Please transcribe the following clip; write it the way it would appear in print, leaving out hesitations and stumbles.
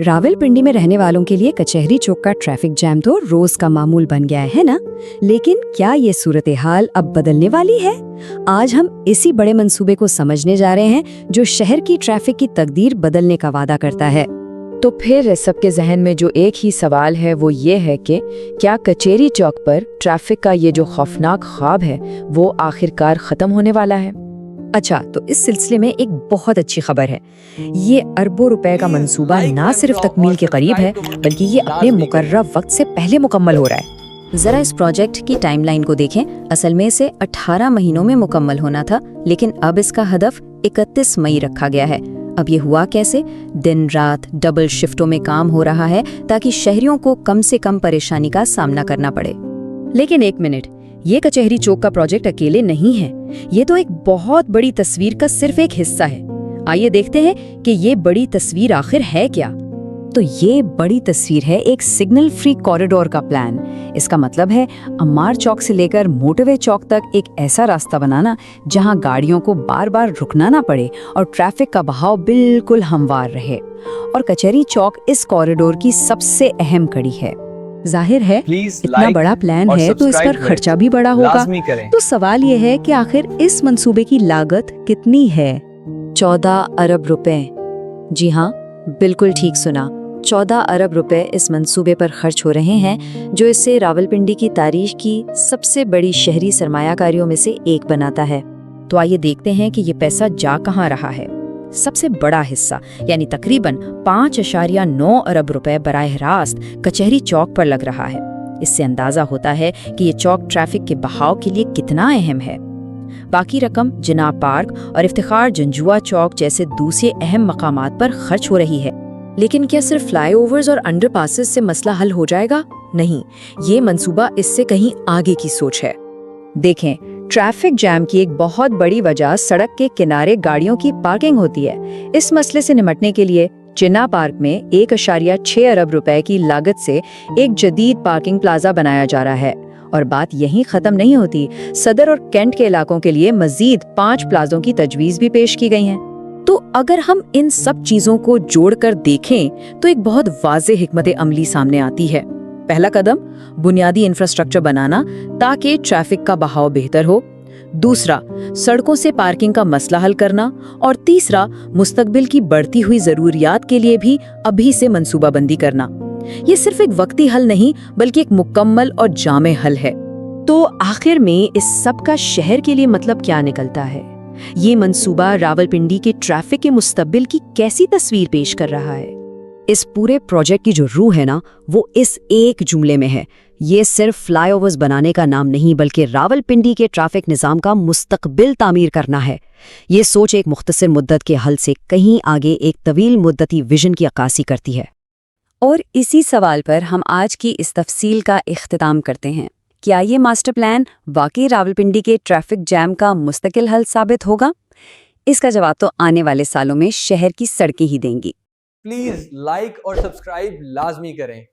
रावलपिंडी में रहने वालों के लिए कचहरी चौक का ट्रैफिक जैम तो रोज का मामूल बन गया है ना। लेकिन क्या ये सूरत हाल अब बदलने वाली है? आज हम इसी बड़े मंसूबे को समझने जा रहे हैं जो शहर की ट्रैफिक की तकदीर बदलने का वादा करता है। तो फिर सबके जहन में जो एक ही सवाल है वो ये है कि क्या कचहरी चौक पर ट्रैफिक का ये जो खौफनाक ख्वाब है वो आखिरकार खत्म होने वाला है? अच्छा, तो इस सिलसिले में एक बहुत अच्छी खबर है। ये अरबों रुपए का मंसूबा ना सिर्फ तकमील के करीब है बल्कि ये अपने मुकर्रर वक्त से पहले मुकम्मल हो रहा है। जरा इस प्रोजेक्ट की टाइमलाइन को देखें। असल में इसे 18 महीनों में मुकम्मल होना था, लेकिन अब इसका हदफ 31 मई रखा गया है। अब ये हुआ कैसे? दिन रात डबल शिफ्टों में काम हो रहा है ताकि शहरियों को कम से कम परेशानी का सामना करना पड़े। लेकिन एक मिनट, ये कचहरी चौक का प्रोजेक्ट अकेले नहीं है। ये तो एक बहुत बड़ी तस्वीर का सिर्फ एक हिस्सा है। आइए देखते हैं कि ये बड़ी तस्वीर आखिर है क्या। तो ये बड़ी तस्वीर है एक सिग्नल फ्री कॉरिडोर का प्लान। इसका मतलब है अम्मार चौक से लेकर मोटरवे चौक तक एक ऐसा रास्ता बनाना जहां गाड़ियों को बार बार रुकना ना पड़े और ट्रैफिक का बहाव बिल्कुल हमवार रहे। और कचहरी चौक इस कॉरिडोर की सबसे अहम कड़ी है। जाहिर है इतना बड़ा प्लान है तो इस पर खर्चा भी बड़ा होगा। तो सवाल ये है कि आखिर इस मंसूबे की लागत कितनी है? 14 अरब रुपए। जी हाँ, बिल्कुल ठीक सुना। 14 अरब रुपए इस मंसूबे पर खर्च हो रहे हैं, जो इसे रावलपिंडी की तारीख की सबसे बड़ी शहरी सरमायाकारियों में से एक बनाता है। तो आइए देखते हैं कि ये पैसा जा कहाँ रहा है। सबसे बड़ा हिस्सा यानी तकरीबन 5.9 अरब रुपए बराह रास्त कचहरी चौक पर लग रहा है। इससे अंदाजा होता है कि ये चौक ट्रैफिक के बहाव के लिए कितना अहम है। बाकी रकम जिनाब पार्क और इफ्तिखार जंजुआ चौक जैसे दूसरे अहम मकामात पर खर्च हो रही है। लेकिन क्या सिर्फ फ्लाईओवर्स और अंडरपासेस से मसला हल हो जाएगा? नहीं, ये मंसूबा इससे कहीं आगे की सोच है। देखें, ट्रैफिक जैम की एक बहुत बड़ी वजह सड़क के किनारे गाड़ियों की पार्किंग होती है। इस मसले से निपटने के लिए जिन्ना पार्क में 1.6 अरब रुपए की लागत से एक जदीद पार्किंग प्लाजा बनाया जा रहा है। और बात यहीं खत्म नहीं होती। सदर और कैंट के इलाकों के लिए मजीद 5 प्लाजों की तजवीज भी पेश की गई है। तो अगर हम इन सब चीजों को जोड़कर देखें तो एक बहुत वाज़ेह हिकमत अमली सामने आती है। पहला कदम बुनियादी इंफ्रास्ट्रक्चर बनाना ताकि ट्रैफिक का बहाव बेहतर हो। दूसरा, सड़कों से पार्किंग का मसला हल करना। और तीसरा, मुस्तकबिल की बढ़ती हुई जरूरियात के लिए भी अभी से मंसूबाबंदी करना। ये सिर्फ एक वक्ती हल नहीं बल्कि एक मुकम्मल और जामे हल है। तो आखिर में इस सब का शहर के लिए मतलब क्या निकलता है? ये मंसूबा रावलपिंडी के ट्रैफिक के मुस्तकबिल की कैसी तस्वीर पेश कर रहा है? इस पूरे प्रोजेक्ट की जो रूह है ना, वो इस एक जुमले में है। ये सिर्फ फ्लाईओवर्स बनाने का नाम नहीं बल्कि रावलपिंडी के ट्रैफिक निज़ाम का मुस्तकबिल तामीर करना है। ये सोच एक मुख्तसर मुद्दत के हल से कहीं आगे एक तवील मुद्दती विजन की अक्कासी करती है। और इसी सवाल पर हम आज की इस तफसील का इख्तिताम करते हैं। क्या ये मास्टर प्लान वाकई रावलपिंडी के ट्रैफिक जैम का मुस्तकिल हल साबित होगा? इसका जवाब तो आने वाले सालों में शहर की सड़कें ही देंगी। प्लीज लाइक और सब्सक्राइब लाजमी करें।